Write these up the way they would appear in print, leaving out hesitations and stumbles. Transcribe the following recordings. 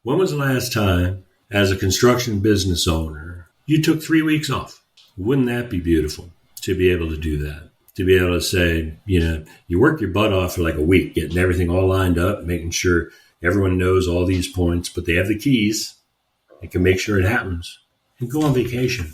When was the last time, as a construction business owner, you took 3 weeks off? Wouldn't that be beautiful to be able to do that? To be able to say, you work your butt off for like a week, getting everything all lined up, making sure everyone knows all these points, but they have the keys. They can make sure it happens. And go on vacation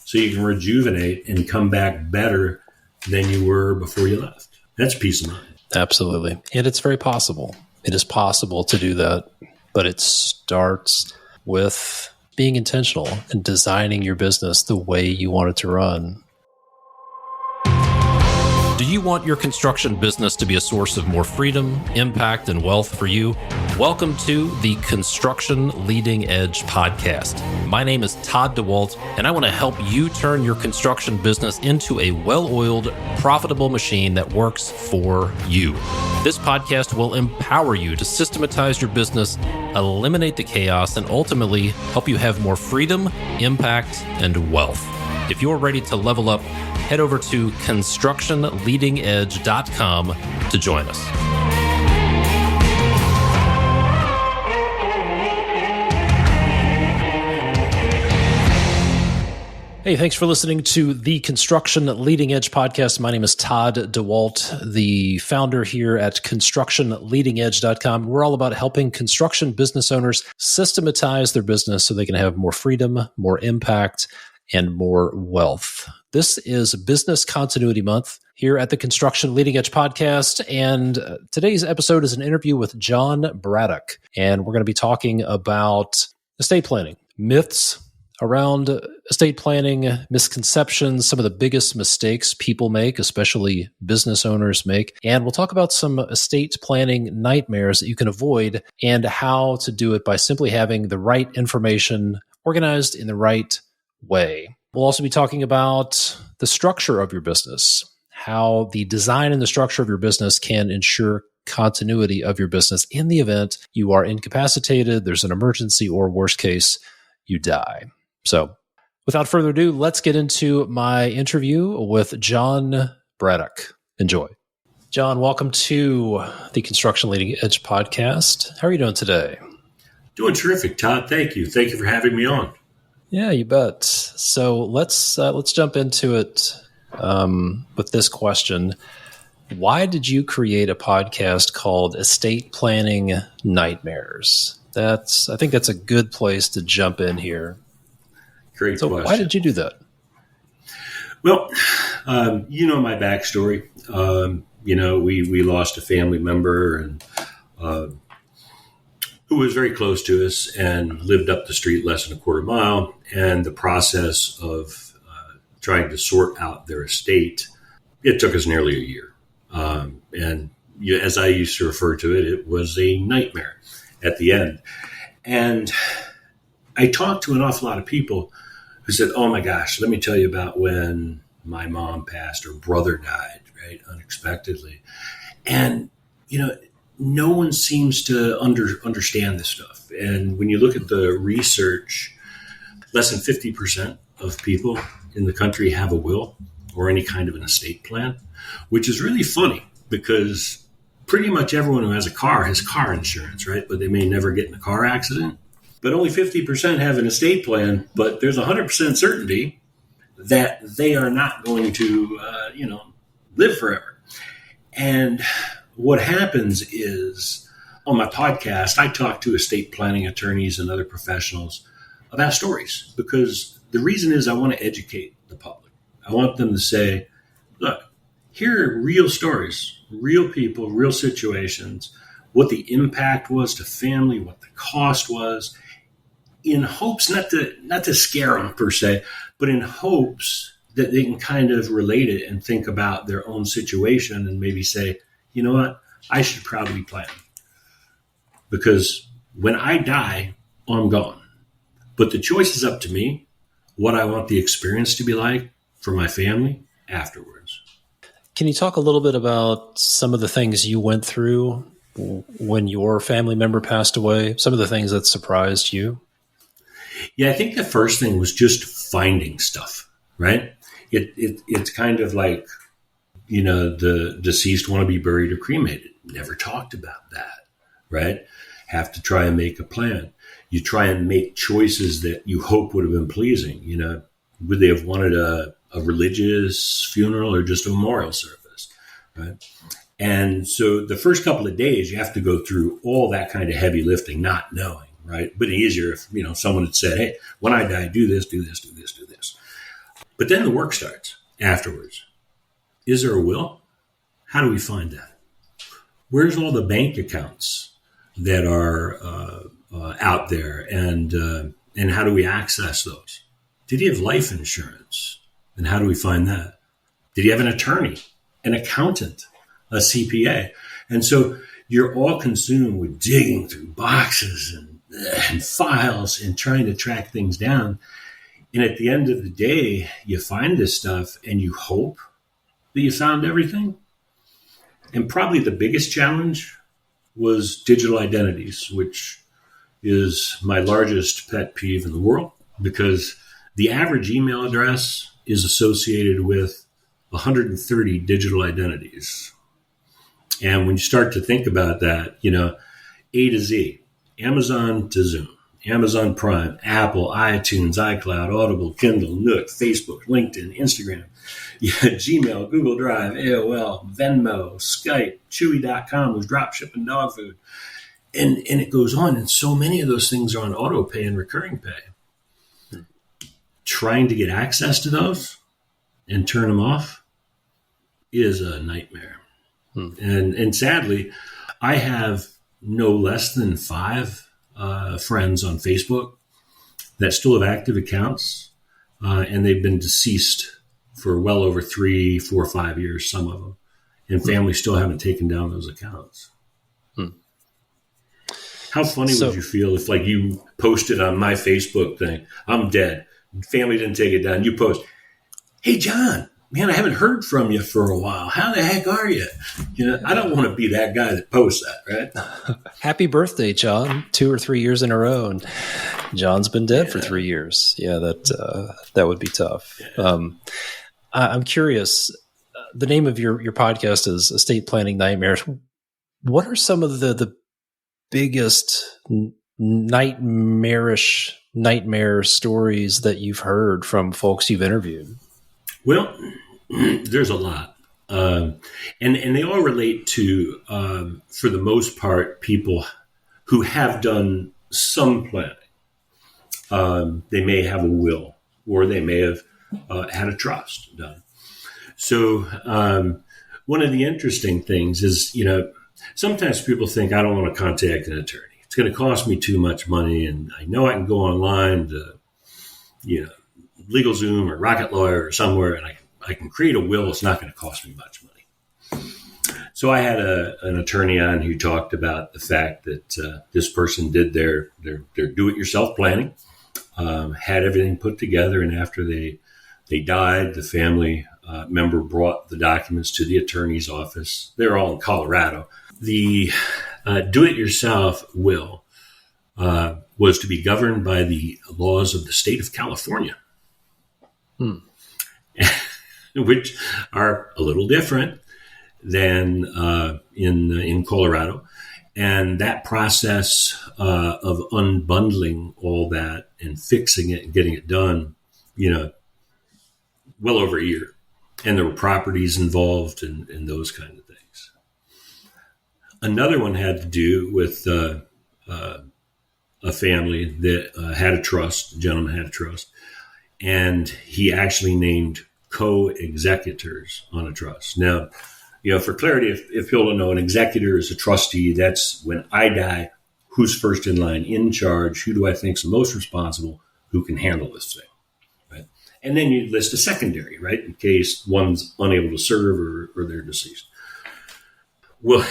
so you can rejuvenate and come back better than you were before you left. That's peace of mind. Absolutely. And it's very possible. It is possible to do that, but it starts with being intentional and designing your business the way you want it to run. Do you want your construction business to be a source of more freedom, impact, and wealth for you? Welcome to the Construction Leading Edge podcast. My name is Todd Dawalt, and I want to help you turn your construction business into a well-oiled, profitable machine that works for you. This podcast will empower you to systematize your business, eliminate the chaos, and ultimately help you have more freedom, impact, and wealth. If you're ready to level up, head over to constructionleadingedge.com to join us. Hey, thanks for listening to the Construction Leading Edge podcast. My name is Todd Dawalt, the founder here at constructionleadingedge.com. We're all about helping construction business owners systematize their business so they can have more freedom, more impact, and more wealth. This is Business Continuity Month here at the Construction Leading Edge podcast, and today's episode is an interview with John Braddock, and we're going to be talking about estate planning, myths around estate planning, misconceptions, some of the biggest mistakes people make, especially business owners make, and we'll talk about some estate planning nightmares that you can avoid and how to do it by simply having the right information organized in the right way. We'll also be talking about the structure of your business, how the design and the structure of your business can ensure continuity of your business in the event you are incapacitated, there's an emergency, or worst case, you die. So without further ado, let's get into my interview with John Braddock. Enjoy. John, welcome to the Construction Leading Edge podcast. How are you doing today? Doing terrific, Todd. Thank you. Thank you for having me on. Yeah, you bet. So let's jump into it with this question. Why did you create a podcast called Estate Planning Nightmares? I think that's a good place to jump in here. Great question. Why did you do that? Well, my backstory. We lost a family member and who was very close to us and lived up the street less than a quarter mile. And the process of trying to sort out their estate, it took us nearly a year. As I used to refer to it, it was a nightmare at the end. And I talked to an awful lot of people who said, oh my gosh, let me tell you about when my mom passed or brother died, right, unexpectedly. And, no one seems to understand this stuff. And when you look at the research, less than 50% of people in the country have a will or any kind of an estate plan, which is really funny because pretty much everyone who has a car has car insurance, right? But they may never get in a car accident. But only 50% have an estate plan, but there's 100% certainty that they are not going to, live forever. And what happens is on my podcast, I talk to estate planning attorneys and other professionals about stories because the reason is I want to educate the public. I want them to say, look, here are real stories, real people, real situations, what the impact was to family, what the cost was, in hopes not to scare them per se, but in hopes that they can kind of relate it and think about their own situation and maybe say, you know what, I should probably plan. Because when I die, I'm gone. But the choice is up to me, what I want the experience to be like for my family afterwards. Can you talk a little bit about some of the things you went through when your family member passed away, some of the things that surprised you? Yeah, I think the first thing was just finding stuff, right? It's kind of like, the deceased want to be buried or cremated. Never talked about that, right? have to try and make a plan. You try and make choices that you hope would have been pleasing. Would they have wanted a religious funeral or just a memorial service, right? And so the first couple of days, you have to go through all that kind of heavy lifting, not knowing, right? But easier if, someone had said, hey, when I die, do this, do this, do this, do this. But then the work starts afterwards. Is there a will? How do we find that? Where's all the bank accounts that are out there, and how do we access those? Did he have life insurance? And how do we find that? Did he have an attorney, an accountant, a CPA? And so you're all consumed with digging through boxes and files and trying to track things down. And at the end of the day, you find this stuff and you hope that you found everything. And probably the biggest challenge was digital identities, which is my largest pet peeve in the world, because the average email address is associated with 130 digital identities. And when you start to think about that, A to Z, Amazon to Zoom, Amazon Prime, Apple, iTunes, iCloud, Audible, Kindle, Nook, Facebook, LinkedIn, Instagram, Gmail, Google Drive, AOL, Venmo, Skype, Chewy.com, who's drop shipping dog food. And it goes on. And so many of those things are on auto pay and recurring pay. Trying to get access to those and turn them off is a nightmare. And sadly, I have no less than 5 friends on Facebook that still have active accounts, and they've been deceased for well over 3, 4, 5 years, some of them, and families still haven't taken down those accounts. How funny would you feel if, you posted on my Facebook thing, I'm dead, family didn't take it down, you post, hey, John, man, I haven't heard from you for a while. How the heck are you? I don't want to be that guy that posts that, right? Happy birthday, John. 2 or 3 years in a row. And John's been dead for 3 years. Yeah, that would be tough. Yeah. I'm curious. The name of your podcast is Estate Planning Nightmares. What are some of the biggest nightmare stories that you've heard from folks you've interviewed? Well, there's a lot. And they all relate to, for the most part, people who have done some planning. They may have a will, or they may have had a trust done. So one of the interesting things is, sometimes people think, I don't want to contact an attorney. It's going to cost me too much money, and I know I can go online to, LegalZoom or Rocket Lawyer or somewhere, and I can create a will. It's not going to cost me much money. So I had an attorney on who talked about the fact that this person did their do-it-yourself planning, had everything put together, and after they died, the family member brought the documents to the attorney's office. They're all in Colorado. The do-it-yourself will was to be governed by the laws of the state of California. Which are a little different than in Colorado. And that process of unbundling all that and fixing it and getting it done, well over a year. And there were properties involved and those kind of things. Another one had to do with a family that had a trust. The gentleman had a trust. And he actually named co-executors on a trust. Now, for clarity, if people don't know, an executor is a trustee. That's when I die, who's first in line, in charge, who do I think is the most responsible, who can handle this thing, right? And then you list a secondary, right, in case one's unable to serve or they're deceased. Well,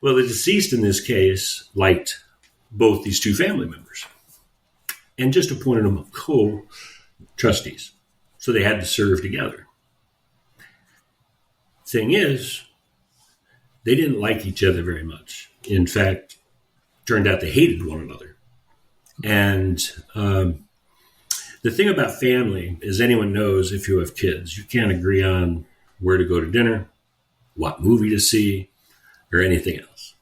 the deceased in this case liked both these two family members and just appointed them co-trustees. So they had to serve together. Thing is, they didn't like each other very much. In fact, turned out they hated one another. And the thing about family, as anyone knows, if you have kids, you can't agree on where to go to dinner, what movie to see, or anything else.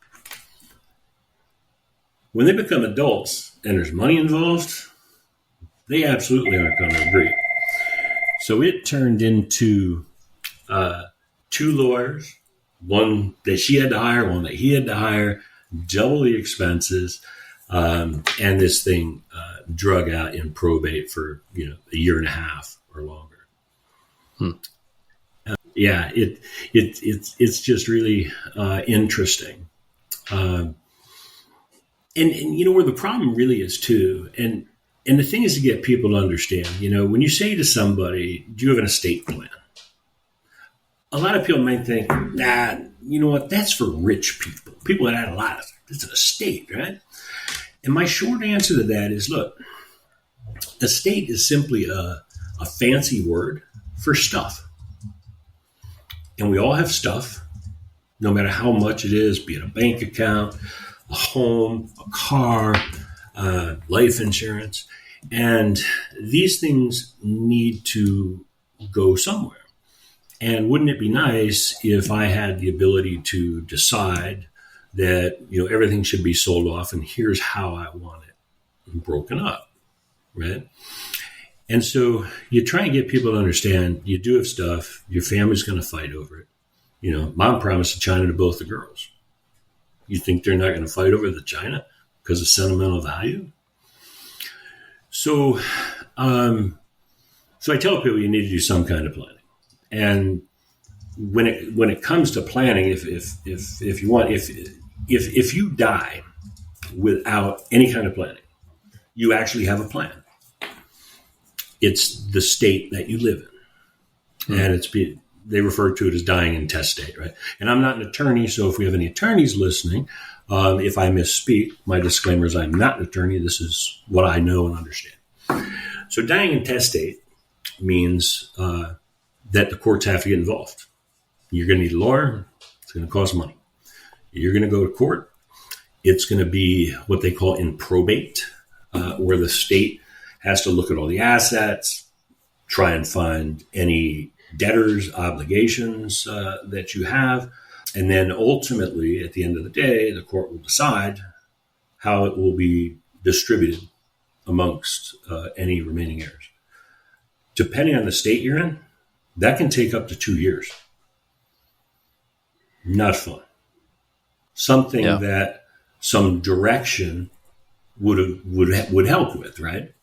When they become adults and there's money involved, they absolutely aren't going to agree. So it turned into two lawyers, one that she had to hire, one that he had to hire, double the expenses, and this thing drug out in probate for a year and a half or longer. Yeah, it's just really interesting, and where the problem really is too, and the thing is to get people to understand. When you say to somebody, "Do you have an estate plan?" A lot of people might think, "Nah, you know what? That's for rich people. People that had a lot. It's an estate, right?" And my short answer to that is, look, estate is simply a fancy word for stuff. And we all have stuff, no matter how much it is, be it a bank account, a home, a car, life insurance. And these things need to go somewhere. And wouldn't it be nice if I had the ability to decide that, everything should be sold off and here's how I want it broken up, right? And so you try and get people to understand you do have stuff, your family's going to fight over it. Mom promised the china to both the girls. You think they're not going to fight over the china because of sentimental value? So I tell people you need to do some kind of planning. And when it comes to planning, if you die without any kind of planning, you actually have a plan. It's the state that you live in. And they refer to it as dying intestate, right? And I'm not an attorney, so if we have any attorneys listening, if I misspeak, my disclaimer is I'm not an attorney. This is what I know and understand. So dying intestate means that the courts have to get involved. You're going to need a lawyer. It's going to cost money. You're going to go to court. It's going to be what they call in probate, where the state has to look at all the assets, try and find any debtors' obligations that you have. And then ultimately, at the end of the day, the court will decide how it will be distributed amongst any remaining heirs. Depending on the state you're in, that can take up to 2 years. Not fun. Something that some direction would help with, right?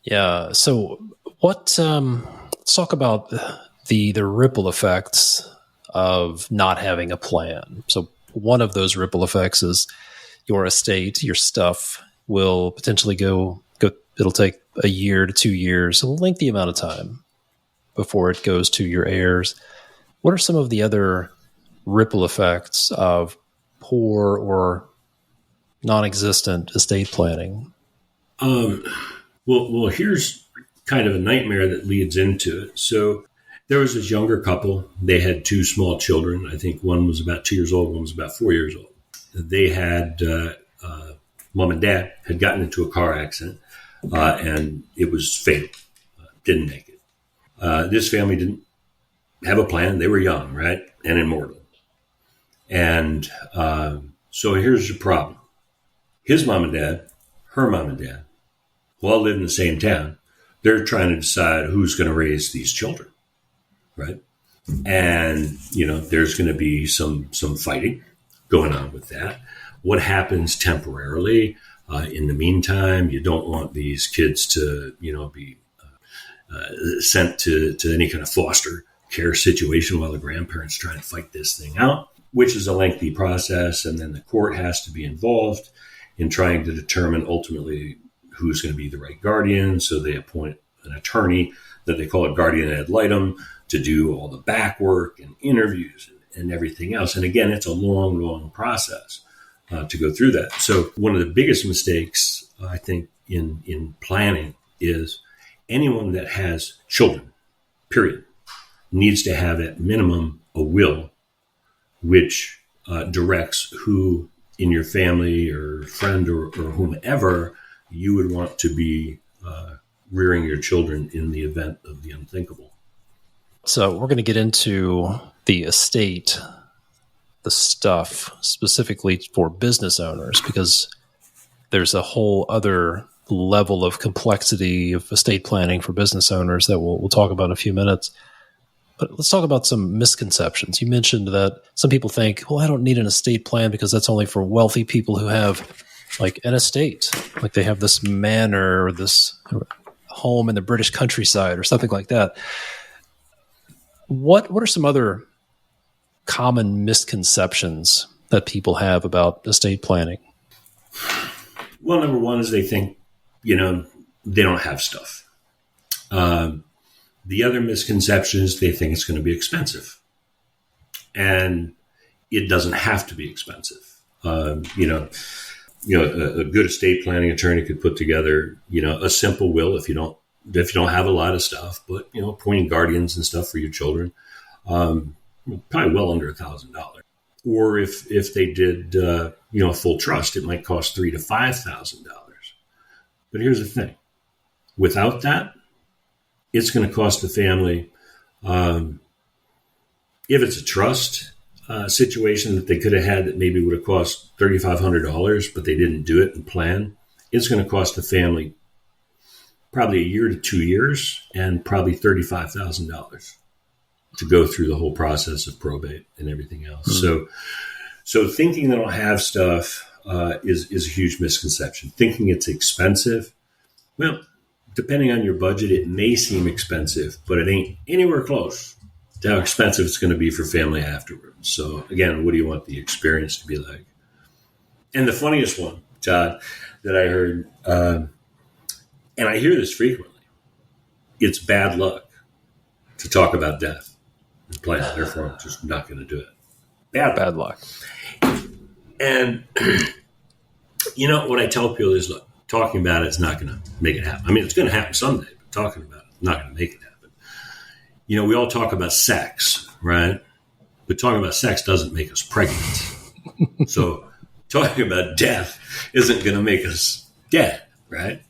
Yeah. So let's talk about the ripple effects of not having a plan. So one of those ripple effects is your estate, your stuff will potentially go. It'll take a year to 2 years, a lengthy amount of time before it goes to your heirs. What are some of the other ripple effects of poor or non-existent estate planning? Well, here's kind of a nightmare that leads into it. So there was this younger couple. They had 2 small children. I think one was about 2 years old, one was about 4 years old. They had, mom and dad had gotten into a car accident, and it was fatal. Didn't make it. This family didn't have a plan. They were young, right? And immortal. And so here's the problem. His mom and dad, her mom and dad, all live in the same town. They're trying to decide who's going to raise these children, right? And, there's going to be some fighting going on with that. What happens temporarily? In the meantime, you don't want these kids to, be sent to any kind of foster care situation while the grandparents try to fight this thing out, which is a lengthy process. And then the court has to be involved in trying to determine ultimately who's going to be the right guardian. So they appoint an attorney that they call a guardian ad litem to do all the back work and interviews and everything else. And again, it's a long, long process to go through that. So one of the biggest mistakes, I think, in planning is anyone that has children, period, needs to have at minimum a will which directs who in your family or friend or whomever you would want to be rearing your children in the event of the unthinkable. So we're going to get into the estate, the stuff specifically for business owners, because there's a whole other level of complexity of estate planning for business owners that we'll talk about in a few minutes. But let's talk about some misconceptions. You mentioned that some people think, well, I don't need an estate plan because that's only for wealthy people who have like an estate, like they have this manor or this home in the British countryside or something like that. What are some other common misconceptions that people have about estate planning? Well, number one is they think, they don't have stuff. The other misconception is they think it's going to be expensive. And it doesn't have to be expensive. A good estate planning attorney could put together, a simple will if you don't have a lot of stuff, but, appointing guardians and stuff for your children, probably well under $1,000. Or if they did, a full trust, it might cost $3,000 to $5,000. But here's the thing. Without that, it's going to cost the family, if it's a trust situation that they could have had that maybe would have cost $3,500, but they didn't do it and plan, it's going to cost the family probably a year to 2 years and probably $35,000 to go through the whole process of probate and everything else. Mm-hmm. So thinking they don't have stuff is a huge misconception. Thinking it's expensive, well, depending on your budget, it may seem expensive, but it ain't anywhere close to how expensive it's going to be for family afterwards. So again, what do you want the experience to be like? And the funniest one, Todd, that I heard, and I hear this frequently, it's bad luck to talk about death and plan. Therefore, I'm just not going to do it. Bad luck. And, what I tell people is, look, talking about it is not going to make it happen. I mean, it's going to happen someday, but talking about it is not going to make it happen. We all talk about sex, right? But talking about sex doesn't make us pregnant. So talking about death isn't going to make us dead, right?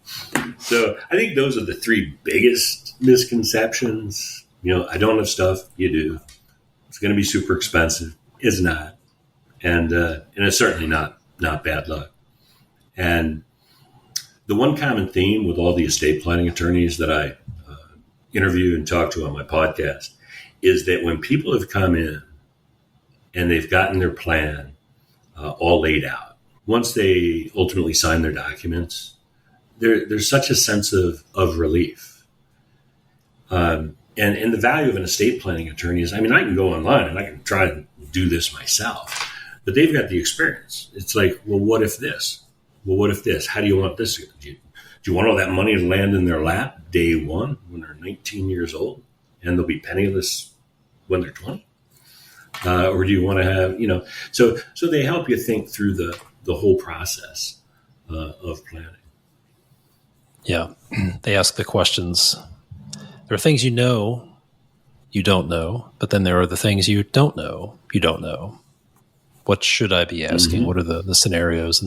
So I think those are the three biggest misconceptions. I don't have stuff. You do. It's going to be super expensive. It's not. And it's certainly not bad luck. And the one common theme with all the estate planning attorneys that I interview and talk to on my podcast is that when people have come in and they've gotten their plan all laid out, once they ultimately sign their documents, there's such a sense of relief. And the value of an estate planning attorney is, I can go online and I can try to do this myself, but they've got the experience. It's like, well, what if this? Well, what if this? How do you want this? Do you want all that money to land in their lap day one when they're 19 years old and they'll be penniless when they're 20? Or do you want to have, so they help you think through the whole process of planning. Yeah. They ask the questions. There are things you don't know, but then there are the things you don't know. What should I be asking? Mm-hmm. What are the scenarios?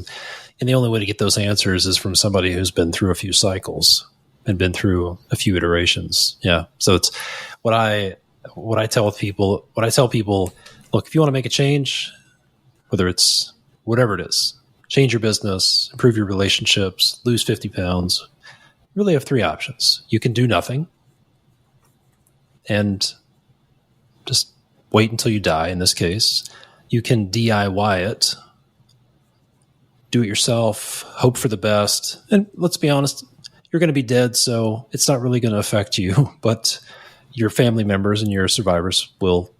And the only way to get those answers is from somebody who's been through a few cycles and been through a few iterations. Yeah. So it's what I tell people, look, if you want to make a change, whether it's whatever it is, change your business, improve your relationships, lose 50 pounds, you really have three options. You can do nothing and just wait until you die, in this case. You can DIY it, do it yourself, hope for the best. And let's be honest, you're going to be dead, so it's not really going to affect you, but your family members and your survivors will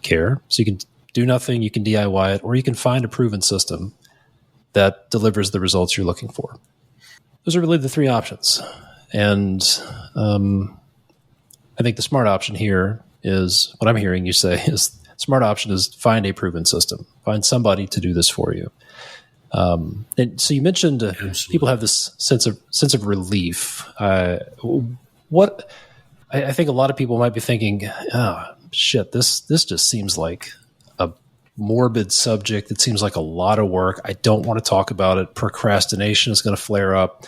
care. So you can do nothing, you can DIY it, or you can find a proven system that delivers the results you're looking for. Those are really the three options. And I think the smart option here is, what I'm hearing you say is, smart option is find a proven system. Find somebody to do this for you. And so you mentioned people have this sense of relief. I think a lot of people might be thinking, oh, shit, this just seems like a morbid subject. It seems like a lot of work. I don't want to talk about it. Procrastination is going to flare up.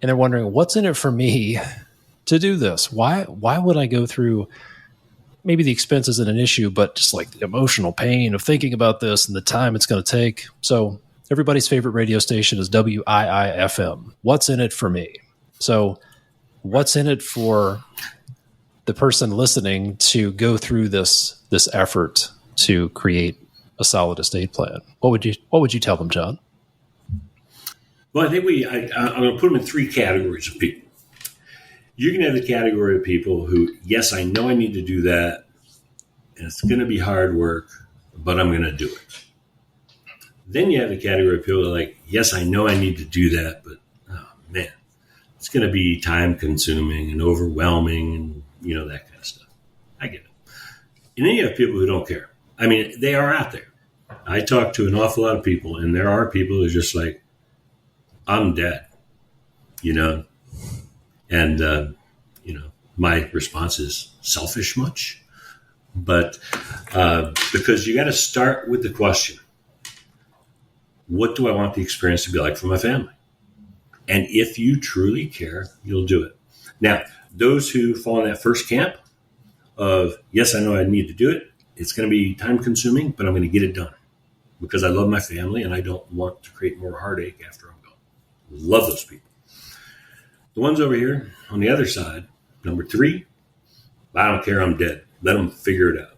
And they're wondering, what's in it for me to do this? Why would I go through, maybe the expense isn't an issue, but just like the emotional pain of thinking about this and the time it's going to take. So everybody's favorite radio station is WIIFM. What's in it for me? So what's in it for the person listening to go through this effort to create a solid estate plan? What would you tell them, John? Well, I think I'm going to put them in three categories of people. You can have the category of people who, yes, I know I need to do that, and it's going to be hard work, but I'm going to do it. Then you have the category of people who are like, yes, I know I need to do that, but oh man, it's going to be time consuming and overwhelming and, that kind of stuff. I get it. And then you have people who don't care. I mean, they are out there. I talk to an awful lot of people, and there are people who are just like, I'm dead, and, my response is selfish much, but because you got to start with the question, what do I want the experience to be like for my family? And if you truly care, you'll do it. Now, those who fall in that first camp of, yes, I know I need to do it. It's going to be time consuming, but I'm going to get it done because I love my family and I don't want to create more heartache after I'm gone. Love those people. The ones over here on the other side, number 3, I don't care, I'm dead. Let them figure it out.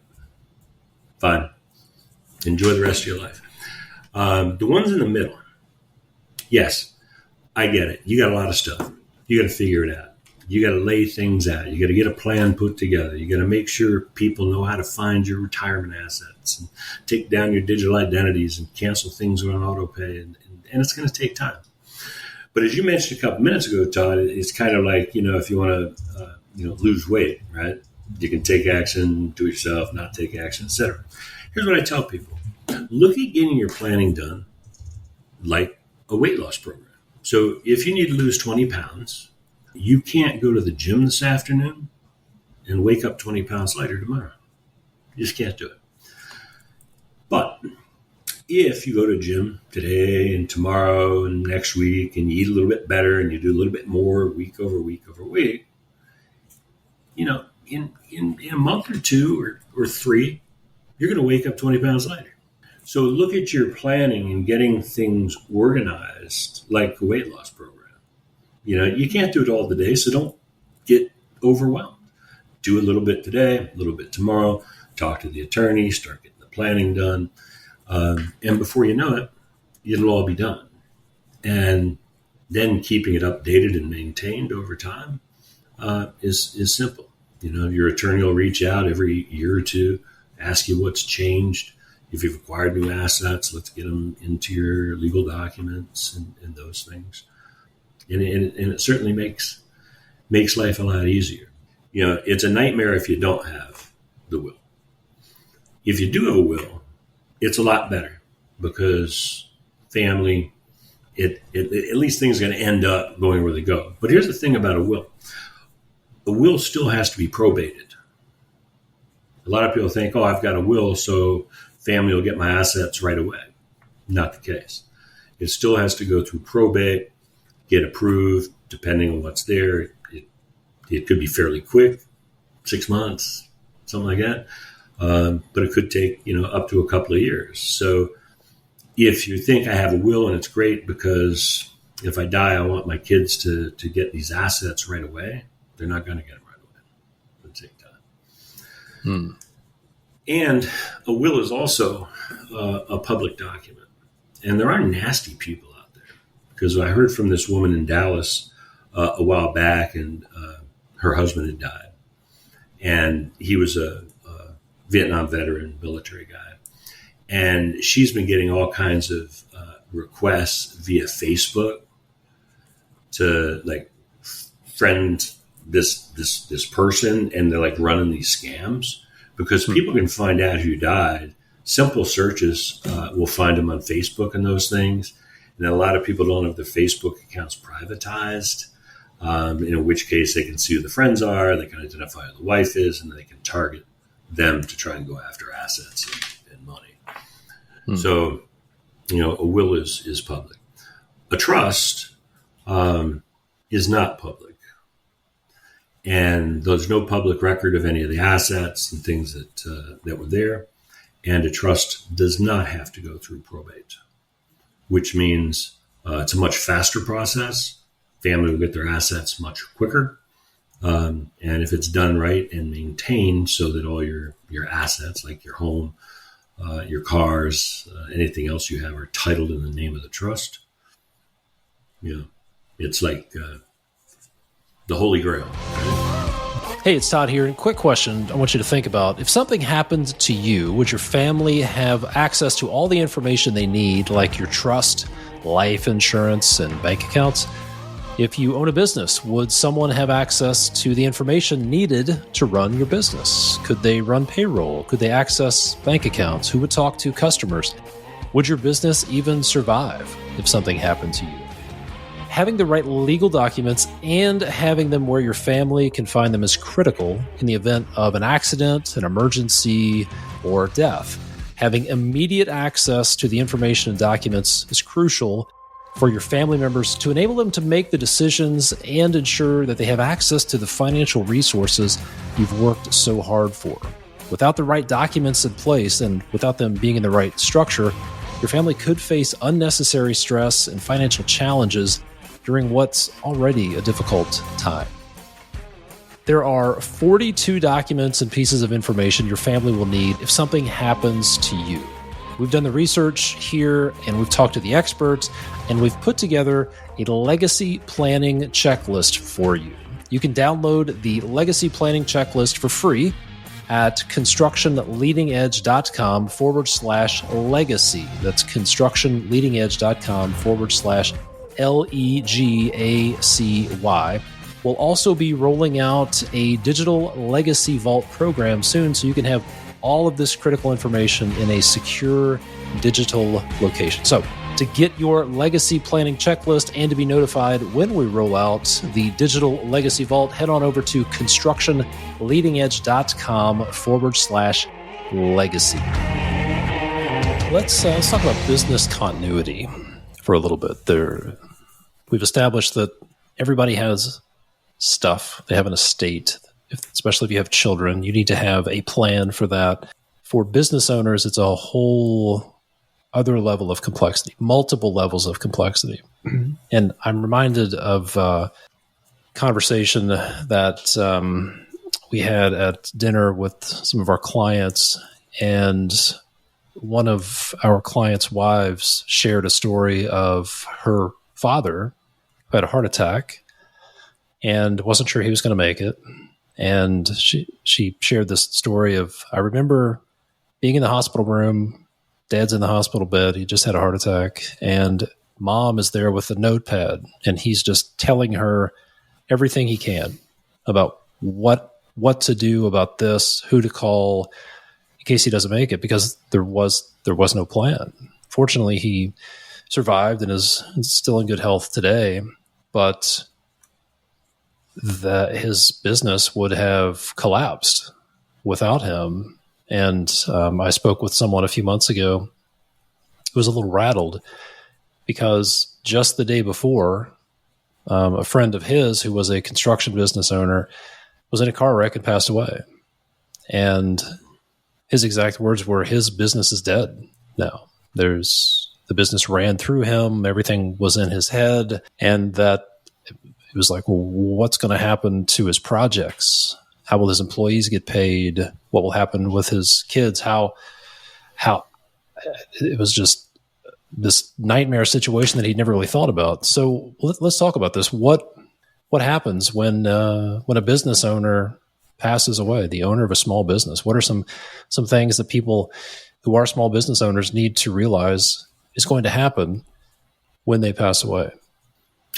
Fine. Enjoy the rest of your life. The ones in the middle, yes, I get it. You got a lot of stuff. You got to figure it out. You got to lay things out. You got to get a plan put together. You got to make sure people know how to find your retirement assets and take down your digital identities and cancel things on auto pay. And it's going to take time. But as you mentioned a couple minutes ago, Todd, it's kind of like, if you want to, lose weight, right? You can take action, do it yourself, not take action, etc. Here's what I tell people. Look at getting your planning done like a weight loss program. So if you need to lose 20 pounds, you can't go to the gym this afternoon and wake up 20 pounds lighter tomorrow. You just can't do it. But if you go to the gym today and tomorrow and next week and you eat a little bit better and you do a little bit more week over week over week, in a month or 2 or 3, you're going to wake up 20 pounds lighter. So look at your planning and getting things organized like a weight loss program. You can't do it all today, so don't get overwhelmed. Do a little bit today, a little bit tomorrow, talk to the attorney, start getting the planning done. And before you know it, it'll all be done. And then keeping it updated and maintained over time is simple. Your attorney will reach out every year or 2, ask you what's changed. If you've acquired new assets, let's get them into your legal documents and those things. And it certainly makes life a lot easier. It's a nightmare if you don't have the will. If you do have a will, it's a lot better because family, at least things are going to end up going where they go. But here's the thing about a will. A will still has to be probated. A lot of people think, I've got a will, so family will get my assets right away. Not the case. It still has to go through probate, get approved, depending on what's there. It could be fairly quick, 6 months, something like that. But it could take, up to a couple of years. So if you think I have a will and it's great because if I die, I want my kids to get these assets right away, they're not going to get them right away. It'll take time. And a will is also a public document. And there are nasty people out there because I heard from this woman in Dallas a while back and her husband had died. And he was a Vietnam veteran, military guy. And she's been getting all kinds of requests via Facebook to friend this person, and they're running these scams because people can find out who died. Simple searches will find them on Facebook and those things. And a lot of people don't have their Facebook accounts privatized, in which case they can see who the friends are, they can identify who the wife is, and they can target them to try and go after assets and money. So, a will is public. A trust is not public. And there's no public record of any of the assets and things that were there. And a trust does not have to go through probate, which means it's a much faster process. Family will get their assets much quicker. And if it's done right and maintained so that all your assets, like your home, your cars, anything else you have, are titled in the name of the trust, it's like the Holy Grail. Hey, it's Todd here. And quick question I want you to think about. If something happened to you, would your family have access to all the information they need, like your trust, life insurance, and bank accounts? If you own a business, would someone have access to the information needed to run your business? Could they run payroll? Could they access bank accounts? Who would talk to customers? Would your business even survive if something happened to you? Having the right legal documents and having them where your family can find them is critical in the event of an accident, an emergency, or death. Having immediate access to the information and documents is crucial for your family members to enable them to make the decisions and ensure that they have access to the financial resources you've worked so hard for. Without the right documents in place and without them being in the right structure, your family could face unnecessary stress and financial challenges during what's already a difficult time. There are 42 documents and pieces of information your family will need if something happens to you. We've done the research here, and we've talked to the experts, and we've put together a legacy planning checklist for you. You can download the legacy planning checklist for free at constructionleadingedge.com/legacy. That's constructionleadingedge.com/LEGACY. We'll also be rolling out a digital legacy vault program soon, so you can have all of this critical information in a secure digital location. So to get your legacy planning checklist and to be notified when we roll out the digital legacy vault, head on over to constructionleadingedge.com/legacy. Let's talk about business continuity for a little bit. We've established that everybody has stuff. They have an estate. Especially if you have children, you need to have a plan for that. For business owners, it's a whole other level of complexity, multiple levels of complexity. And I'm reminded of a conversation that we had at dinner with some of our clients, and one of our clients' wives shared a story of her father who had a heart attack and wasn't sure he was going to make it. And she shared this story of, I remember being in the hospital room, dad's in the hospital bed, he just had a heart attack, and mom is there with a notepad, and he's just telling her everything he can about what to do about this, who to call in case he doesn't make it, because there was no plan. Fortunately, he survived and is still in good health today, but that his business would have collapsed without him. And I spoke with someone a few months ago who was a little rattled because just the day before, a friend of his who was a construction business owner was in a car wreck and passed away. And his exact words were, his business is dead now. The business ran through him, everything was in his head, and that it was like, well, what's going to happen to his projects? How will his employees get paid? What will happen with his kids? How it was just this nightmare situation that he'd never really thought about. So let's talk about this. What happens when a business owner passes away, the owner of a small business? What are some things that people who are small business owners need to realize is going to happen when they pass away?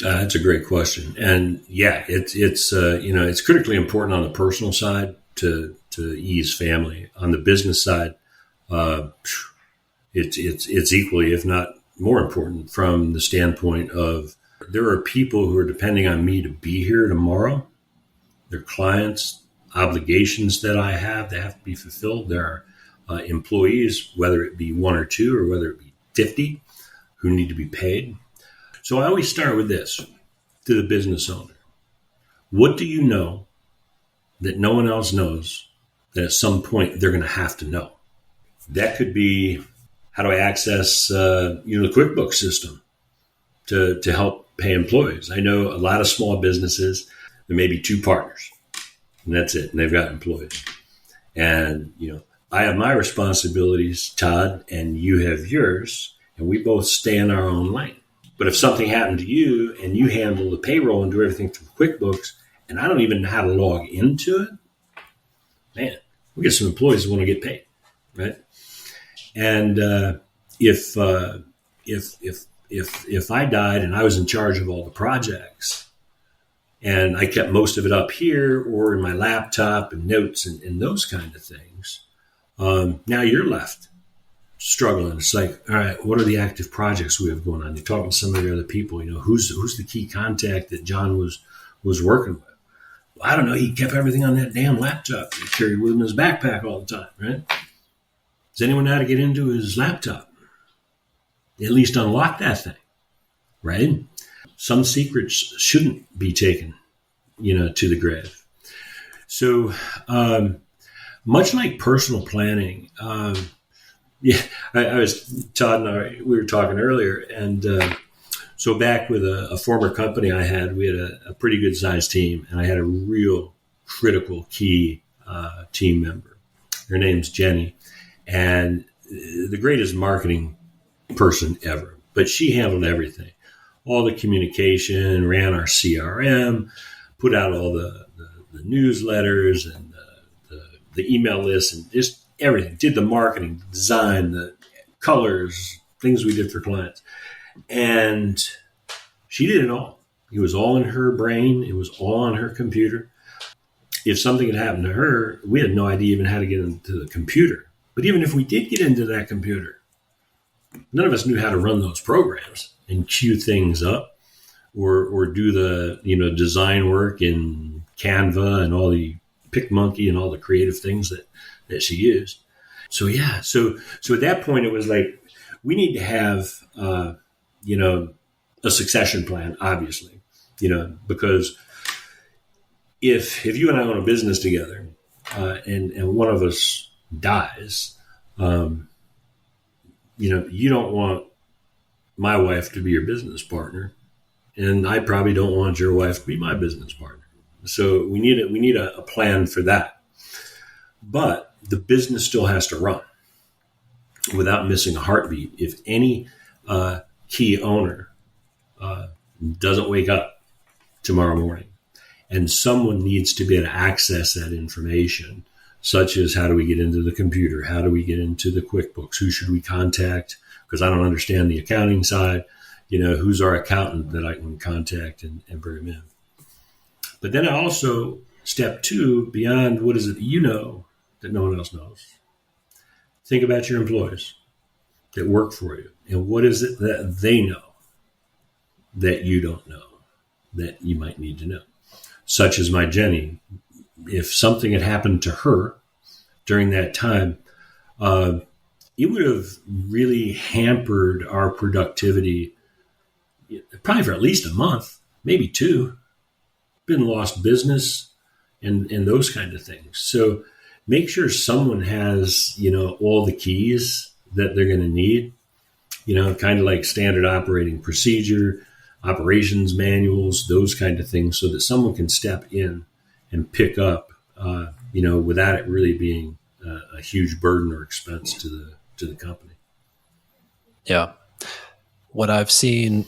That's a great question, and yeah, it's critically important on the personal side to ease family. On the business side, it's equally, if not more important, from the standpoint of there are people who are depending on me to be here tomorrow. Their clients, obligations that I have that have to be fulfilled. There are employees, whether it be one or two or whether it be 50, who need to be paid. So I always start with this to the business owner. What do you know that no one else knows that at some point they're going to have to know? That could be How do I access, the QuickBooks system to help pay employees? I know a lot of small businesses, there may be two partners, and that's it. And they've got employees. And, I have my responsibilities, Todd, and you have yours, and we both stay in our own lane. But if something happened to you and you handle the payroll and do everything through QuickBooks, and I don't even know how to log into it, man, we get some employees who want to get paid, right? And if I died and I was in charge of all the projects, and I kept most of it up here or in my laptop and notes and those kind of things, now you're left struggling. It's like, all right, what are the active projects we have going on? You're talking to some of the other people, who's the key contact that John was working with? Well, I don't know. He kept everything on that damn laptop he carried with him in his backpack all the time, right? Does anyone know how to get into his laptop? At least unlock that thing, right? Some secrets shouldn't be taken, to the grave. So, much like personal planning, I was, Todd and I, we were talking earlier, and so back with a former company I had, we had a pretty good sized team, and I had a real critical key team member. Her name's Jenny, and the greatest marketing person ever, but she handled everything, all the communication, ran our CRM, put out all the newsletters and the email lists and just everything, did the marketing, the design, the colors, things we did for clients. And she did it all. It was all in her brain. It was all on her computer. If something had happened to her, we had no idea even how to get into the computer. But even if we did get into that computer, none of us knew how to run those programs and queue things up or do the, design work in Canva and all the PicMonkey and all the creative things that she used. So, yeah. So at that point, it was like, we need to have, a succession plan, obviously, because if you and I own a business together, and one of us dies, you don't want my wife to be your business partner, and I probably don't want your wife to be my business partner. So we need a plan for that. But the business still has to run without missing a heartbeat. If any key owner doesn't wake up tomorrow morning, and someone needs to be able to access that information, such as how do we get into the computer? How do we get into the QuickBooks? Who should we contact? Because I don't understand the accounting side. Who's our accountant that I can contact and bring them in? But then I also, step two, beyond what is it that no one else knows. Think about your employees that work for you. And what is it that they know that you don't know that you might need to know? Such as my Jenny. If something had happened to her during that time, it would have really hampered our productivity, probably for at least a month, maybe two. Been lost business and those kind of things. So make sure someone has, all the keys that they're going to need, kind of like standard operating procedure, operations manuals, those kind of things, so that someone can step in and pick up, without it really being a huge burden or expense to the company. Yeah. What I've seen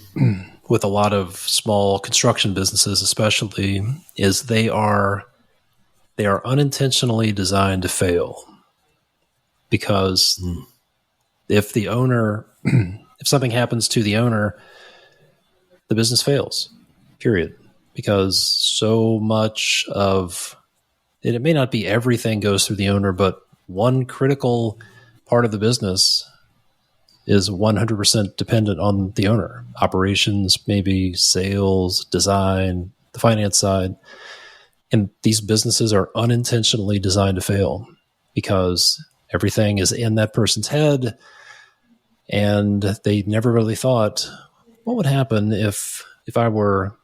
with a lot of small construction businesses, especially, is they are unintentionally designed to fail, because if the owner, if something happens to the owner, the business fails, period. Because so much of it may not be everything goes through the owner, but one critical part of the business is 100% dependent on the owner. Operations, maybe sales, design, the finance side. And these businesses are unintentionally designed to fail because everything is in that person's head, and they never really thought, what would happen if I were,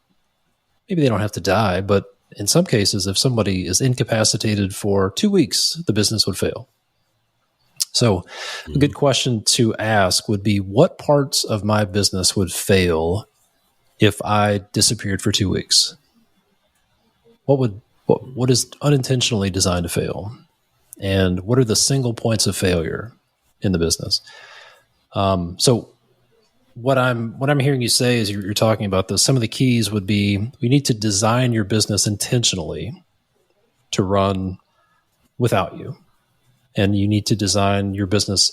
maybe they don't have to die, but in some cases, if somebody is incapacitated for 2 weeks, the business would fail. So a good question to ask would be, what parts of my business would fail if I disappeared for 2 weeks? What is unintentionally designed to fail? And what are the single points of failure in the business? So what I'm hearing you say is you're talking about this. Some of the keys would be, you need to design your business intentionally to run without you. And you need to design your business,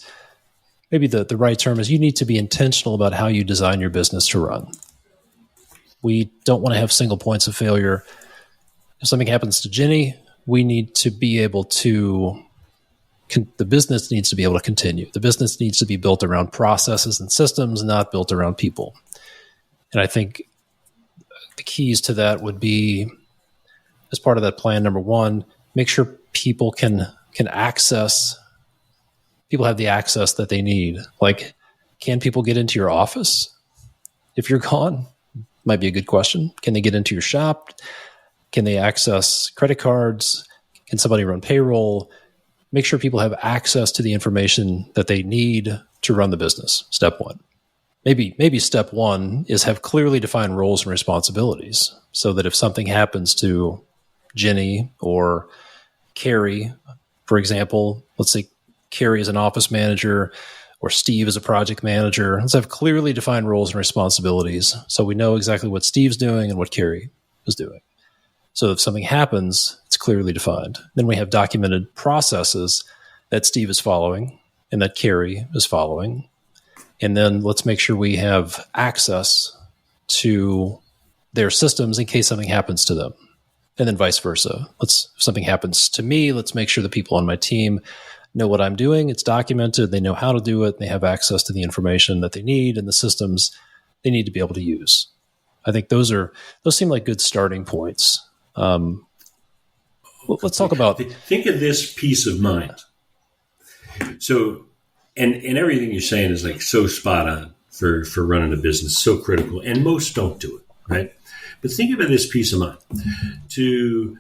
maybe the right term is, you need to be intentional about how you design your business to run. We don't want to have single points of failure. If something happens to Jenny, we need to be able to, the business needs to be able to continue. The business needs to be built around processes and systems, not built around people. And I think the keys to that would be, as part of that plan, number one, make sure people can have the access that they need. Like, can people get into your office if you're gone? Might be a good question. Can they get into your shop? Can they access credit cards? Can somebody run payroll? Make sure people have access to the information that they need to run the business. Step one. Maybe step one is have clearly defined roles and responsibilities, so that if something happens to Jenny or Carrie, for example, let's say Carrie is an office manager or Steve is a project manager. Let's have clearly defined roles and responsibilities so we know exactly what Steve's doing and what Carrie is doing. So if something happens, it's clearly defined. Then we have documented processes that Steve is following and that Carrie is following. And then let's make sure we have access to their systems in case something happens to them. And then vice versa. If something happens to me, let's make sure the people on my team know what I'm doing. It's documented. They know how to do it. They have access to the information that they need and the systems they need to be able to use. I think those seem like good starting points. Let's talk about. Think of this peace of mind. So, and everything you're saying is like so spot on for running a business, so critical, and most don't do it, right? But think about this peace of mind, to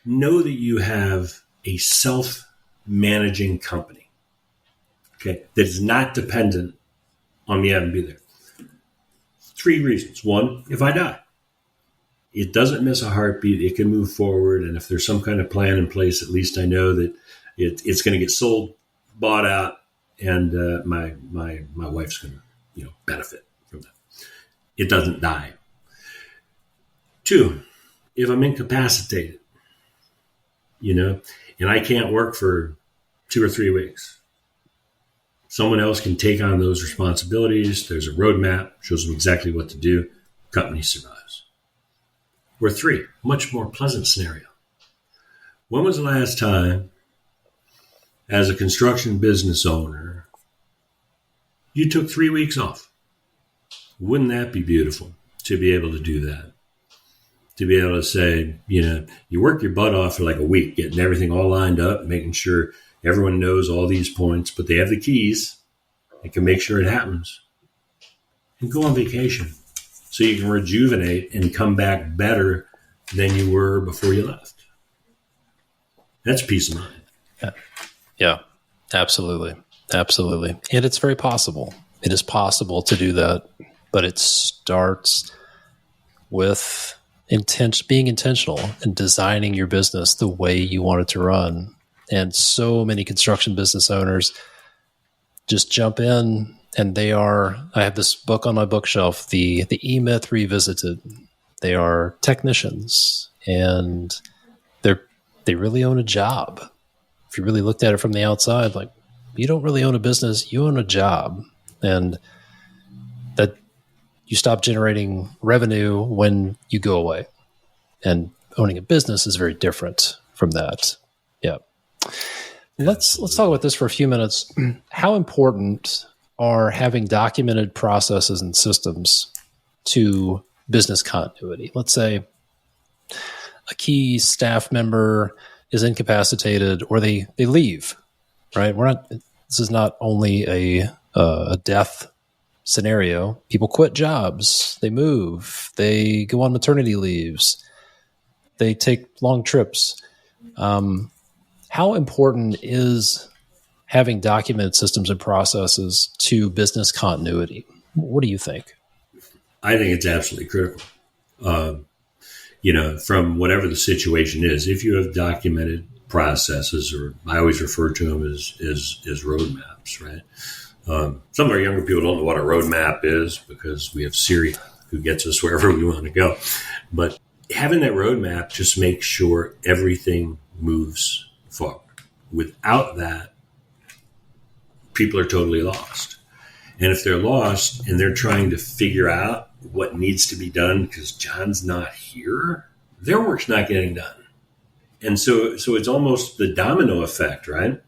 know that you have a self-managing company, okay, that is not dependent on me having to be there. 3 reasons. 1, if I die, it doesn't miss a heartbeat. It can move forward. And if there's some kind of plan in place, at least I know that it's going to get sold, bought out, and my wife's going to benefit from that. It doesn't die. 2, if I'm incapacitated, and I can't work for 2 or 3 weeks, someone else can take on those responsibilities. There's a roadmap, shows them exactly what to do. Company survives. Or 3, much more pleasant scenario. When was the last time, as a construction business owner, you took 3 weeks off? Wouldn't that be beautiful to be able to do that? To be able to say, you work your butt off for like a week, getting everything all lined up, making sure everyone knows all these points, but they have the keys. They can make sure it happens. And go on vacation so you can rejuvenate and come back better than you were before you left. That's peace of mind. Yeah, absolutely. Absolutely. And it's very possible. It is possible to do that, but it starts with being intentional and designing your business the way you want it to run. And so many construction business owners just jump in, and I have this book on my bookshelf, the E-Myth Revisited. They are technicians, and they really own a job. If you really looked at it from the outside, like, you don't really own a business, you own a job. And that you stop generating revenue when you go away. And owning a business is very different from that. Yeah. Let's talk about this for a few minutes. How important are having documented processes and systems to business continuity? Let's say a key staff member is incapacitated, or they leave, right? This is not only a death scenario. People quit jobs, they move, they go on maternity leaves, they take long trips. How important is having documented systems and processes to business continuity? What do you think? I think it's absolutely critical. From whatever the situation is, if you have documented processes, or I always refer to them as roadmaps, right? Some of our younger people don't know what a roadmap is because we have Siri who gets us wherever we want to go. But having that roadmap just makes sure everything moves forward. Without that, people are totally lost. And if they're lost and they're trying to figure out what needs to be done because John's not here, their work's not getting done. And so it's almost the domino effect, right?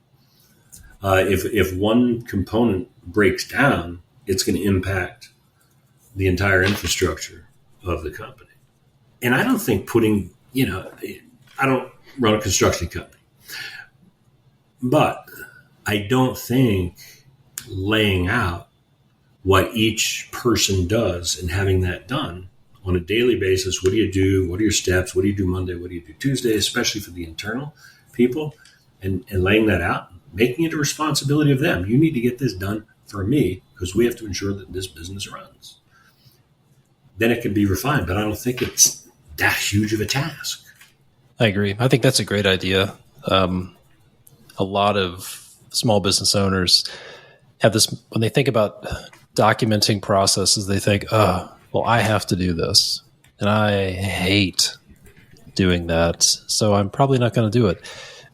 If one component breaks down, it's going to impact the entire infrastructure of the company. And I don't think I don't run a construction company, but I don't think laying out what each person does and having that done on a daily basis. What do you do? What are your steps? What do you do Monday? What do you do Tuesday? Especially for the internal people, and laying that out, making it a responsibility of them. You need to get this done for me because we have to ensure that this business runs. Then it can be refined, but I don't think it's that huge of a task. I agree. I think that's a great idea. A lot of small business owners have this, when they think about documenting processes, they think, well, I have to do this, and I hate doing that, so I'm probably not going to do it.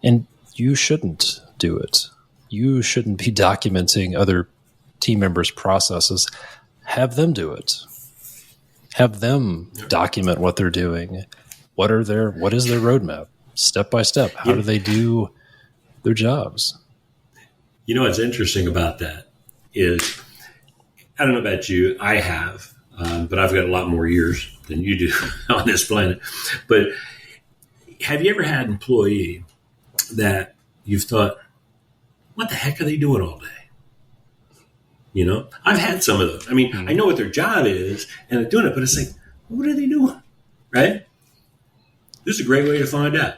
And you shouldn't do it. You shouldn't be documenting other team members' processes. Have them do it. Have them document what they're doing. What is their roadmap, step by step? How do they do their jobs? You know what's interesting about that is, I don't know about you, I have, but I've got a lot more years than you do on this planet. But have you ever had an employee that you've thought, what the heck are they doing all day? I've had some of those. I mean, I know what their job is and they're doing it, but it's like, what are they doing? Right? This is a great way to find out.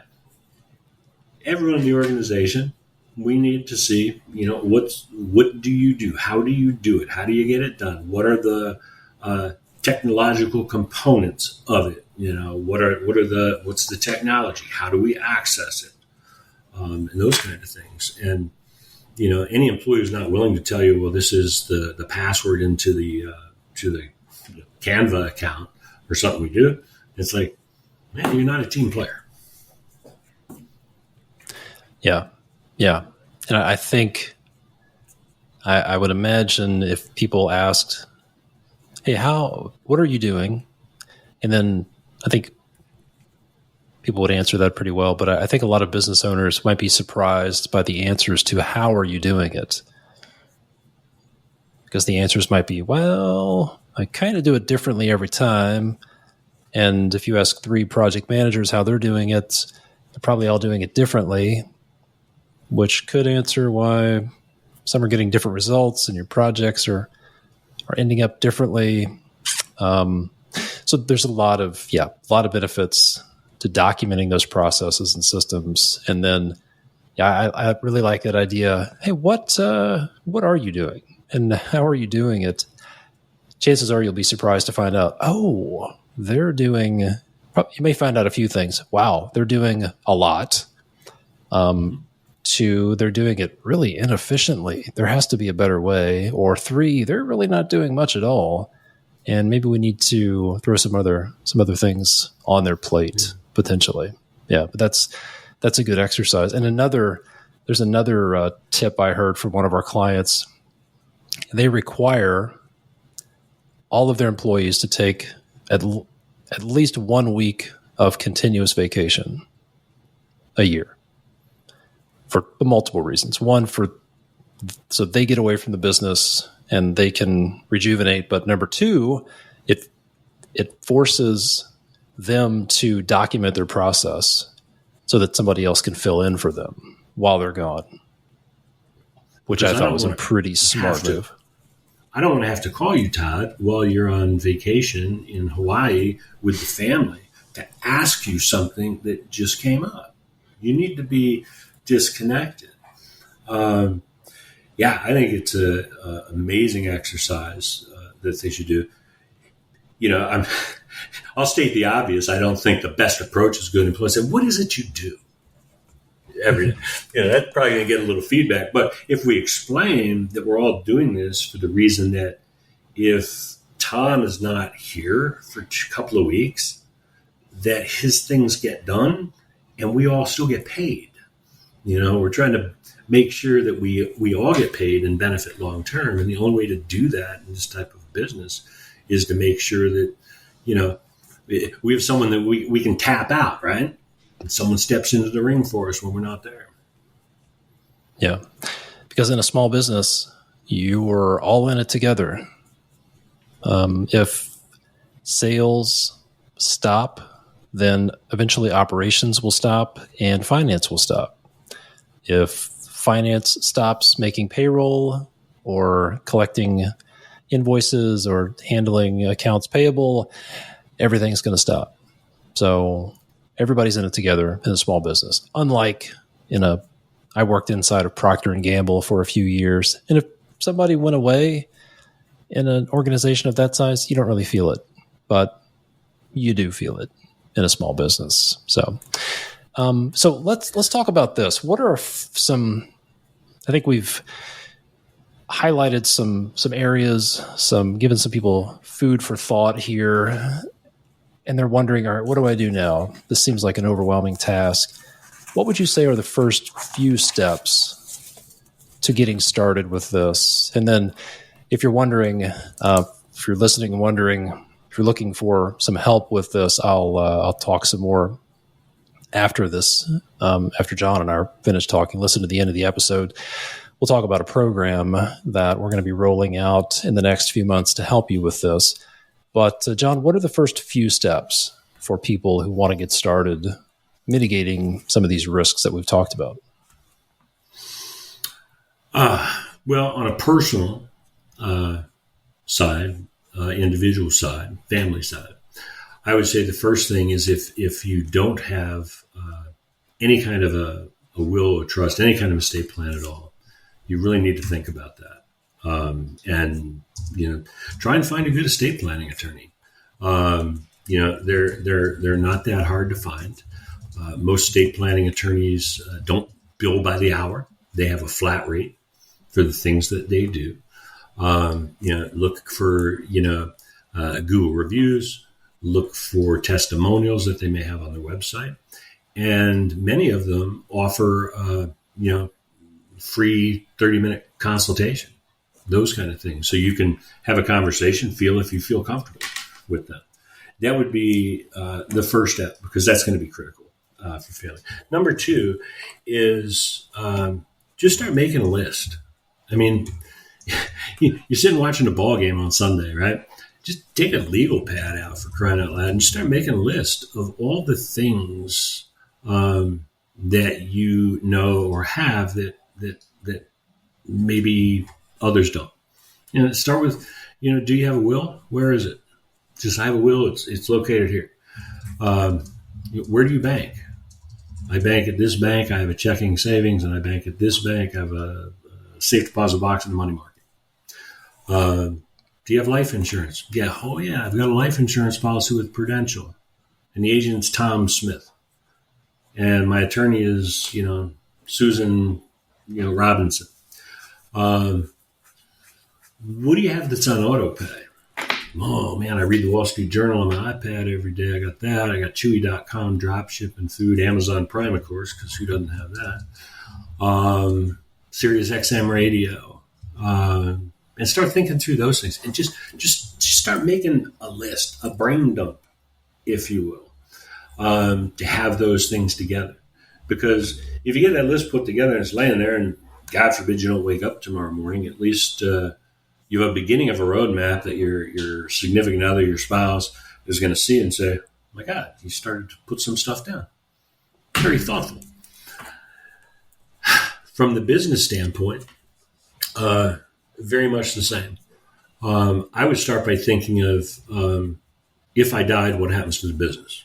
Everyone in the organization, we need to see, what do you do? How do you do it? How do you get it done? What are the technological components of it? What's the technology? How do we access it? And those kind of things. And, any employee who's not willing to tell you, well, this is the password into the Canva account or something we do. It's like, man, you're not a team player. Yeah. Yeah. And I think I would imagine if people asked, hey, what are you doing? And then I think people would answer that pretty well. But I think a lot of business owners might be surprised by the answers to how are you doing it? Because the answers might be, well, I kind of do it differently every time. And if you ask 3 project managers how they're doing it, they're probably all doing it differently, which could answer why some are getting different results and your projects are ending up differently. So there's a lot of benefits to documenting those processes and systems. And then, I really like that idea. Hey, what are you doing and how are you doing it? Chances are you'll be surprised to find out, they're doing, you may find out a few things. Wow, they're doing a lot. 2, they're doing it really inefficiently. There has to be a better way. Or 3, they're really not doing much at all. And maybe we need to throw some other things on their plate potentially. Yeah, but that's a good exercise. And there's another tip I heard from one of our clients. They require all of their employees to take at least 1 week of continuous vacation a year for multiple reasons. One, so they get away from the business and they can rejuvenate. But number 2, it forces them to document their process so that somebody else can fill in for them while they're gone, which I thought was a pretty smart move. I don't want to have to call you, Todd, while you're on vacation in Hawaii with the family to ask you something that just came up. You need to be disconnected. Yeah, I think it's a amazing exercise that they should do. I'll state the obvious. I don't think the best approach is good employees say, what is it you do every day? That's probably going to get a little feedback. But if we explain that we're all doing this for the reason that if Tom is not here for a couple of weeks, that his things get done and we all still get paid. We're trying to make sure that we all get paid and benefit long term. And the only way to do that in this type of business is to make sure that, we have someone that we can tap out, right? And someone steps into the ring for us when we're not there. Yeah. Because in a small business, you are all in it together. If sales stop, then eventually operations will stop and finance will stop. If finance stops making payroll or collecting invoices or handling accounts payable, everything's going to stop. So everybody's in it together in a small business. Unlike I worked inside of Procter & Gamble for a few years. And if somebody went away in an organization of that size, you don't really feel it, but you do feel it in a small business. So let's talk about this. What are I think we've highlighted some areas, given some people food for thought here, and they're wondering, all right, what do I do now? This seems like an overwhelming task. What would you say are the first few steps to getting started with this? And then if you're wondering, if you're listening and wondering, if you're looking for some help with this, I'll talk some more after this, after John and I are finished talking. Listen to the end of the episode. We'll talk about a program that we're going to be rolling out in the next few months to help you with this. But John, what are the first few steps for people who want to get started mitigating some of these risks that we've talked about? Well, on a personal side, individual side, family side, I would say the first thing is if you don't have any kind of a will or trust, any kind of estate plan at all, you really need to think about that. And try and find a good estate planning attorney. They're not that hard to find. Most estate planning attorneys don't bill by the hour. They have a flat rate for the things that they do. Look for Google reviews. Look for testimonials that they may have on their website, and many of them offer free 30-minute consultation. Those kind of things. So you can have a conversation, if you feel comfortable with them. That would be the first step, because that's going to be critical for failing. Number two is just start making a list. I mean, you're sitting watching a ball game on Sunday, right? Just take a legal pad out, for crying out loud, and just start making a list of all the things that you know or have that maybe others don't. Start with, do you have a will? Where is it? Just, I have a will. It's located here. Where do you bank? I bank at this bank. I have a checking savings, and I bank at this bank. I have a safe deposit box in the money market. Do you have life insurance? Yeah. Oh, yeah. I've got a life insurance policy with Prudential, and the agent's Tom Smith, and my attorney is, Susan, Robinson. What do you have that's on auto pay? Oh, man, I read the Wall Street Journal on my iPad every day. I got that. I got Chewy.com, drop shipping food, Amazon Prime, of course, because who doesn't have that? Sirius XM radio. And start thinking through those things. And just start making a list, a brain dump, if you will, to have those things together. Because if you get that list put together and it's laying there, and God forbid you don't wake up tomorrow morning, at least you have a beginning of a roadmap that your significant other, your spouse, is going to see and say, oh my God, you started to put some stuff down. Very thoughtful. From the business standpoint, very much the same. I would start by thinking of, if I died, what happens to the business?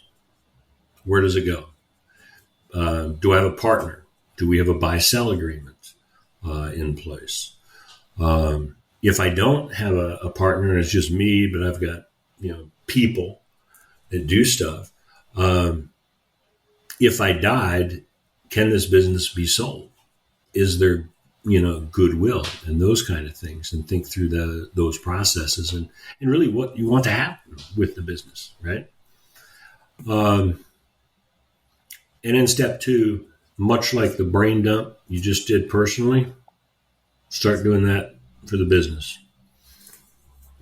Where does it go? Do I have a partner? Do we have a buy-sell agreement in place? If I don't have a partner and it's just me, but I've got, people that do stuff, if I died, can this business be sold? Is there, goodwill and those kind of things, and think through those processes and really what you want to happen with the business, right? And in step 2, much like the brain dump you just did personally, start doing that for the business.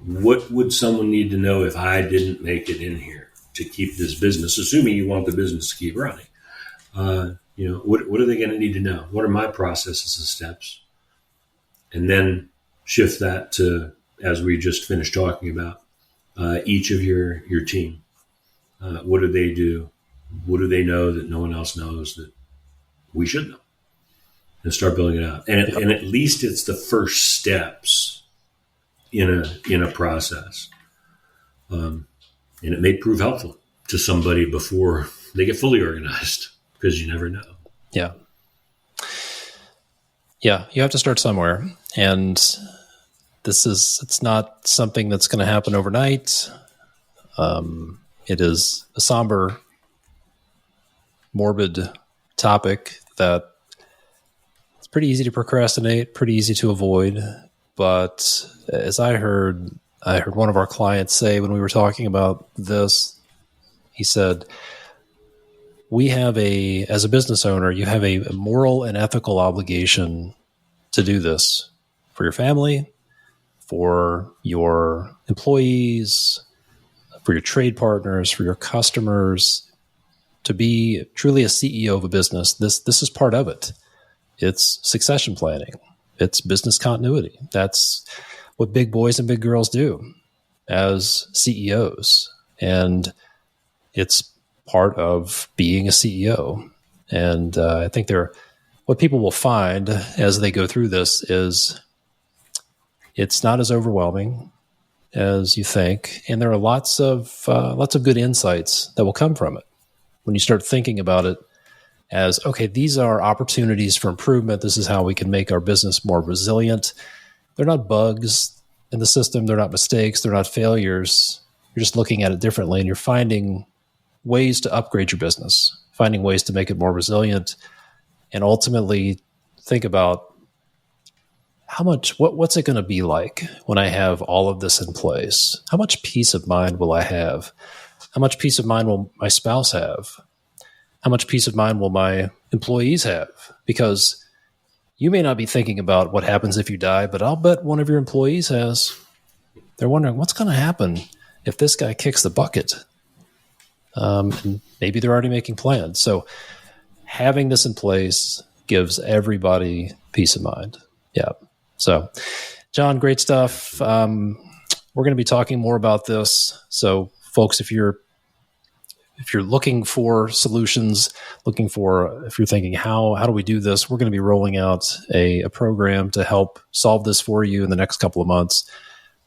What would someone need to know if I didn't make it in here to keep this business, assuming you want the business to keep running? What are they going to need to know? What are my processes and steps? And then shift that to, as we just finished talking about, each of your team. What do they do? What do they know that no one else knows that we should know? And start building it out. And at least it's the first steps in a process. And it may prove helpful to somebody before they get fully organized, because you never know. Yeah. Yeah, you have to start somewhere. And it's not something that's going to happen overnight. It is a somber, morbid topic that it's pretty easy to procrastinate, pretty easy to avoid. But as I heard one of our clients say when we were talking about this, he said, as a business owner, you have a moral and ethical obligation to do this for your family, for your employees, for your trade partners, for your customers, to be truly a CEO of a business. This is part of it. It's succession planning. It's business continuity. That's what big boys and big girls do as CEOs. And it's part of being a CEO. And I think what people will find as they go through this is it's not as overwhelming as you think. And there are lots of good insights that will come from it when you start thinking about it as, okay, these are opportunities for improvement. This is how we can make our business more resilient. They're not bugs in the system. They're not mistakes. They're not failures. You're just looking at it differently, and you're finding ways to upgrade your business, finding ways to make it more resilient, and ultimately think about what's it going to be like when I have all of this in place? How much peace of mind will I have? How much peace of mind will my spouse have? How much peace of mind will my employees have? Because you may not be thinking about what happens if you die, but I'll bet one of your employees has. They're wondering, what's going to happen if this guy kicks the bucket? And maybe they're already making plans. So having this in place gives everybody peace of mind. Yeah. So, John, great stuff. We're going to be talking more about this. So, folks, if you're looking for solutions, if you're thinking, how do we do this? We're going to be rolling out a program to help solve this for you in the next couple of months.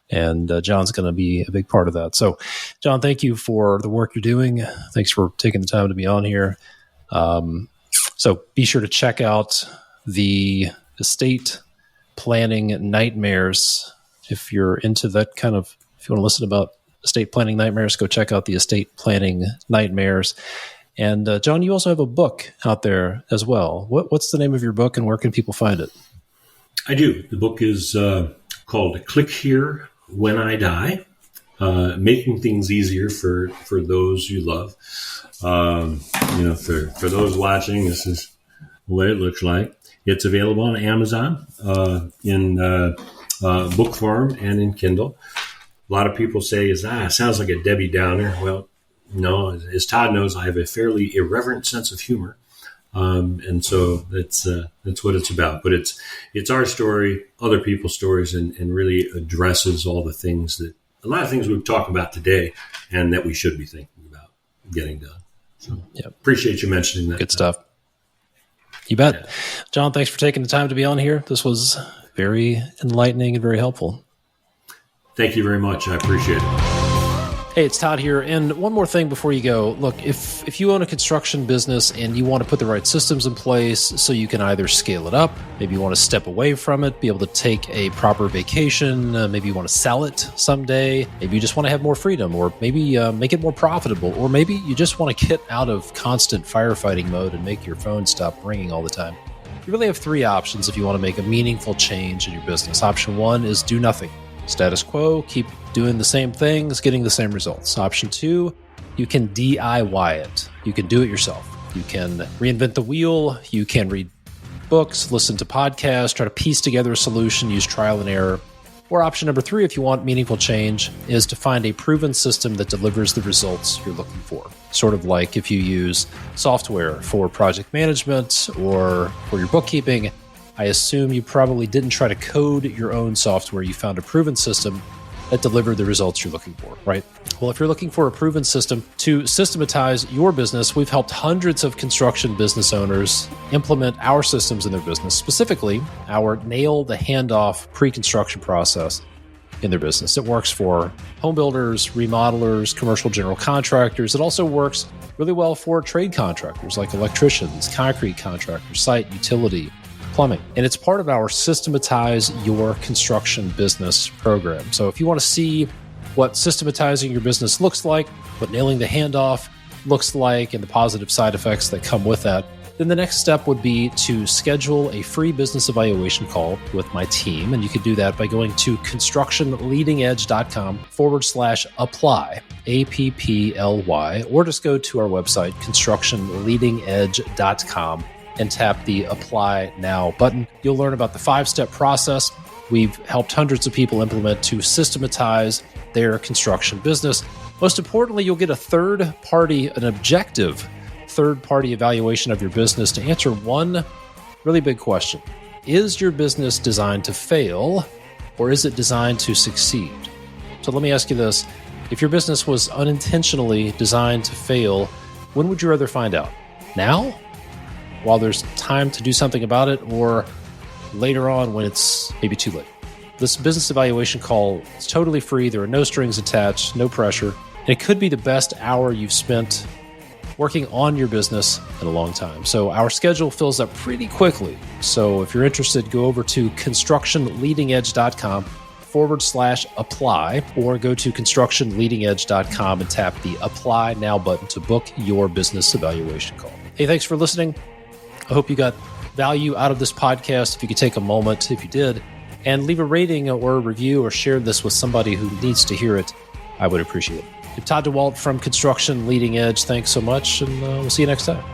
And John's going to be a big part of that. So, John, thank you for the work you're doing. Thanks for taking the time to be on here. So be sure to check out the estate planning nightmares. If you're into that if you want to listen about estate planning nightmares, go check out the estate planning nightmares. And John, you also have a book out there as well. What's the name of your book, and where can people find it? I do. The book is called Click Here When I Die, making things easier for those you love. For those watching, this is what it looks like. It's available on Amazon in book form and in Kindle. A lot of people say, it sounds like a Debbie Downer. Well, no, as Todd knows, I have a fairly irreverent sense of humor. And so that's what it's about. But it's our story, other people's stories, and really addresses all the things a lot of things we've talked about today and that we should be thinking about getting done. So appreciate you mentioning that. Good stuff. You bet. Yeah. John, thanks for taking the time to be on here. This was very enlightening and very helpful. Thank you very much. I appreciate it. Hey, it's Todd here. And one more thing before you go. Look, if you own a construction business and you want to put the right systems in place so you can either scale it up, maybe you want to step away from it, be able to take a proper vacation, maybe you want to sell it someday, maybe you just want to have more freedom, or maybe make it more profitable, or maybe you just want to get out of constant firefighting mode and make your phone stop ringing all the time. You really have three options if you want to make a meaningful change in your business. Option one is do nothing. Status quo, keep doing the same things, getting the same results. Option two, you can DIY it. You can do it yourself. You can reinvent the wheel. You can read books, listen to podcasts, try to piece together a solution, use trial and error. Or option number three, if you want meaningful change, is to find a proven system that delivers the results you're looking for. Sort of like if you use software for project management or for your bookkeeping, I assume you probably didn't try to code your own software. You found a proven system that delivered the results you're looking for, right? Well, if you're looking for a proven system to systematize your business, we've helped hundreds of construction business owners implement our systems in their business, specifically our nail the handoff pre-construction process in their business. It works for home builders, remodelers, commercial general contractors. It also works really well for trade contractors like electricians, concrete contractors, site, utility, plumbing. And it's part of our Systematize Your Construction Business program. So if you want to see what systematizing your business looks like, what nailing the handoff looks like, and the positive side effects that come with that, then the next step would be to schedule a free business evaluation call with my team. And you can do that by going to constructionleadingedge.com/apply, APPLY, or just go to our website, constructionleadingedge.com, and tap the Apply Now button. You'll learn about the 5-step process we've helped hundreds of people implement to systematize their construction business. Most importantly, you'll get an objective third-party evaluation of your business to answer one really big question. Is your business designed to fail, or is it designed to succeed? So let me ask you this. If your business was unintentionally designed to fail, when would you rather find out? Now, while there's time to do something about it, or later on when it's maybe too late? This business evaluation call is totally free. There are no strings attached, no pressure. And it could be the best hour you've spent working on your business in a long time. So our schedule fills up pretty quickly. So if you're interested, go over to constructionleadingedge.com/apply, or go to constructionleadingedge.com and tap the Apply Now button to book your business evaluation call. Hey, thanks for listening. I hope you got value out of this podcast. If you could take a moment, if you did, and leave a rating or a review or share this with somebody who needs to hear it, I would appreciate it. I'm Todd Dawalt from Construction Leading Edge. Thanks so much, and we'll see you next time.